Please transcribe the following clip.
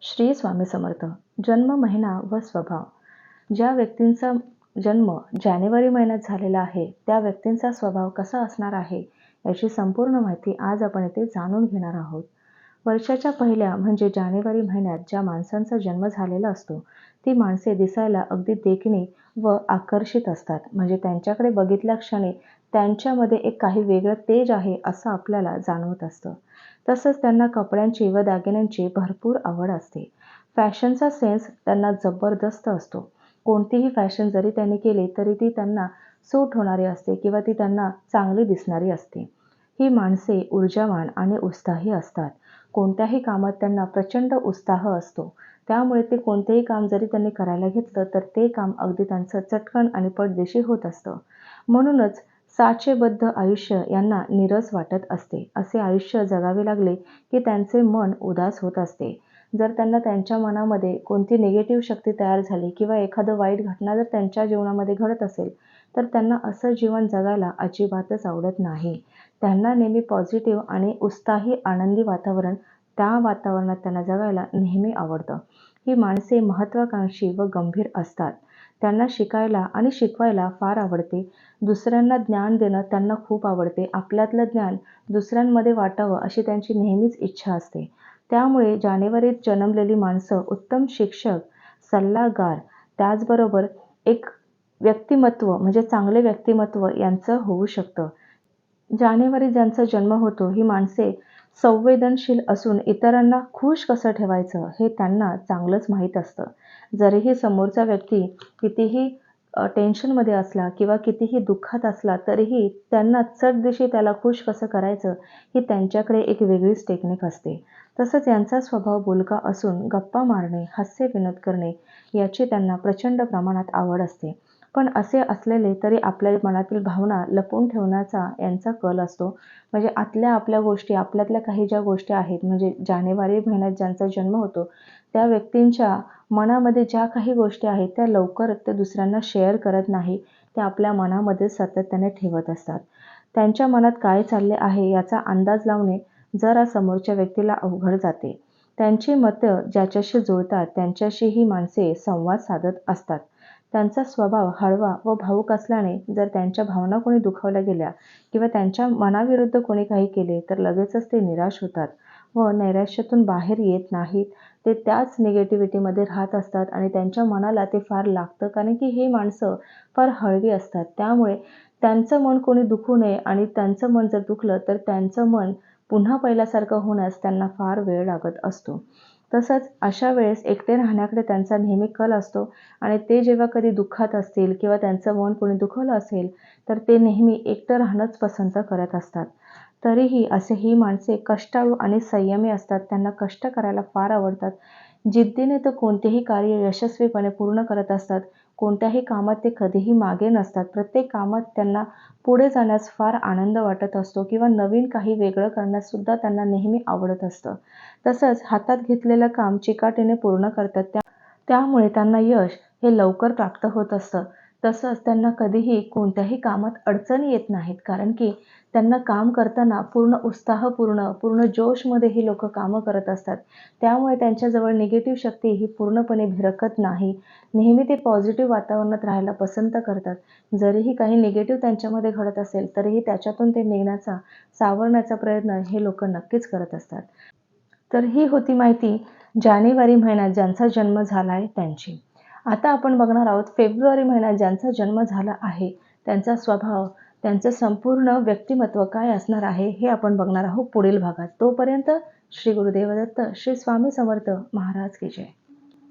श्री स्वामी समर्थ. जन्म, महिना व स्वभाव. ज्या व्यक्तींचा जन्म जानेवारी महिन्यात झालेला आहे त्या व्यक्तींचा स्वभाव कसा असणार आहे याची संपूर्ण माहिती आज आपण इथे जाणून घेणार आहोत. वर्षाच्या पहिल्या म्हणजे जानेवारी महिन्यात ज्या माणसांचा जन्म झालेला असतो ती माणसे दिसायला अगदी देखणी व आकर्षित असतात. म्हणजे त्यांच्याकडे बघितल्या क्षणी त्यांच्यामध्ये एक काही वेगळं तेज आहे असं आपल्याला जाणवत असतं. तसंच त्यांना कपड्यांची व दागिन्यांची भरपूर आवड असते. फॅशनचा सेन्स त्यांना जबरदस्त असतो. कोणतीही फॅशन जरी त्यांनी केली तरी ती त्यांना सूट होणारी असते किंवा ती त्यांना चांगली दिसणारी असते. ही माणसे ऊर्जावान आणि उत्साही असतात. कोणत्याही कामात त्यांना प्रचंड उत्साह असतो. त्यामुळे ते कोणतेही काम जरी त्यांनी करायला घेतलं तर ते काम अगदी त्यांचं चटकन आणि पटदिशी होत असतं. म्हणूनच साचेबद्ध आयुष्य यांना नीरस वाटत असते. असे आयुष्य जगावे लागले की त्यांचे मन उदास होत असते. जर त्यांना त्यांच्या मनामध्ये कोणती निगेटिव्ह शक्ती तयार झाली किंवा एखादं वाईट घटना जर त्यांच्या जीवनामध्ये घडत असेल तर त्यांना असं जीवन जगायला अजिबातच आवडत नाही. त्यांना नेहमी पॉझिटिव्ह आणि उत्साही आनंदी वातावरण, त्या वातावरणात त्यांना जगायला नेहमी आवडतं. ही माणसे महत्त्वाकांक्षी व गंभीर असतात. त्यांना शिकायला आणि शिकवायला फार आवडते. दुसऱ्यांना ज्ञान देणं त्यांना खूप आवडते. आपल्यातलं ज्ञान दुसऱ्यांमध्ये वाटावं अशी त्यांची नेहमीच इच्छा असते. त्यामुळे जानेवारीत जन्मलेली माणसं उत्तम शिक्षक, सल्लागार, त्याचबरोबर एक व्यक्तिमत्व म्हणजे चांगले व्यक्तिमत्व यांचं होऊ शकतं. जानेवारीत ज्यांचा जन्म होतो ही माणसे संवेदनशील असून इतरांना खुश कसं ठेवायचं हे त्यांना चांगलंच माहीत असतं. जरीही समोरचा व्यक्ती कितीही टेन्शनमध्ये असला किंवा कितीही दुःखात असला तरीही त्यांना चटदिशी त्याला खुश कसं करायचं ही त्यांच्याकडे एक वेगळीच टेक्निक असते. तसंच यांचा स्वभाव बोलका असून गप्पा मारणे, हास्य विनोद करणे याची त्यांना प्रचंड प्रमाणात आवड असते. पण असे असलेले तरी आपल्या मनातील भावना लपवून ठेवण्याचा यांचा कल असतो. म्हणजे आपल्या गोष्टी, आपल्यातल्या काही ज्या गोष्टी आहेत म्हणजे जानेवारी महिन्यात ज्यांचा जन्म होतो त्या व्यक्तींच्या मनामध्ये ज्या काही गोष्टी आहेत त्या लवकर ते दुसऱ्यांना शेअर करत नाही. ते आपल्या मनामध्ये सातत्याने ठेवत असतात. त्यांच्या मनात काय चालले आहे याचा अंदाज लावणे जरा समोरच्या व्यक्तीला अवघड जाते. त्यांची मतं ज्याच्याशी जुळतात त्यांच्याशी ही माणसे संवाद साधत असतात. त्यांचा स्वभाव हळवा व भावूक असल्याने जर त्यांच्या भावना कोणी दुखावल्या गेल्या किंवा त्यांच्या मनाविरुद्ध कोणी काही केले तर लगेचच ते निराश होतात व नैराश्यातून बाहेर येत नाहीत. ते त्याच निगेटिव्हिटीमध्ये राहत असतात आणि त्यांच्या मनाला ते फार लागतं, कारण की ही माणसं फार हळवी असतात. त्यामुळे त्यांचं मन कोणी दुखू नये आणि त्यांचं मन जर दुखलं तर त्यांचं मन पुन्हा पहिल्यासारखं होण्यास त्यांना फार वेळ लागत असतो. तसंच अशा वेळेस एकटे राहण्याकडे त्यांचा नेहमी कल असतो आणि ते जेव्हा कधी दुःखात असतील किंवा त्यांचं मन कोणी दुखवलं असेल तर ते नेहमी एकटं राहणंच पसंत करत असतात. तरीही असे ही माणसे कष्टाळू आणि संयमी असतात. त्यांना कष्ट करायला फार आवडतात. जिद्दीने ते कोणतेही कार्य यशस्वीपणे पूर्ण करत असतात. कोणत्याही कामात ते कधीही मागे नसतात. प्रत्येक कामात त्यांना पुढे जाण्यास फार आनंद वाटत असतो किंवा नवीन काही वेगळं करण्यास सुद्धा त्यांना नेहमी आवडत असतं. तसंच हातात घेतलेलं काम चिकाटीने पूर्ण करतात. त्यामुळे त्यांना यश हे लवकर प्राप्त होत असतं. तसंच त्यांना कधीही कोणत्याही कामात अडचणी येत नाहीत, कारण की त्यांना काम करताना पूर्ण पूर्ण जोशमध्ये ही लोकं कामं करत असतात. त्यामुळे त्यांच्याजवळ निगेटिव्ह शक्ती ही पूर्णपणे भिरकत नाही. नेहमी ते पॉझिटिव्ह वातावरणात राहायला पसंत करतात. जरीही काही निगेटिव्ह त्यांच्यामध्ये घडत असेल तरीही त्याच्यातून ते निघण्याचा, सावरण्याचा प्रयत्न हे लोकं नक्कीच करत असतात. तर ही होती माहिती जानेवारी महिन्यात ज्यांचा जन्म झाला आहे त्यांची. आता आपण बघणार आहोत फेब्रुवारी महिन्यात ज्यांचा जन्म झाला आहे त्यांचा स्वभाव, त्यांचं संपूर्ण व्यक्तिमत्व काय असणार आहे हे आपण बघणार आहोत पुढील भागात. तोपर्यंत श्री गुरुदेव दत्त, श्री स्वामी समर्थ महाराज की जय.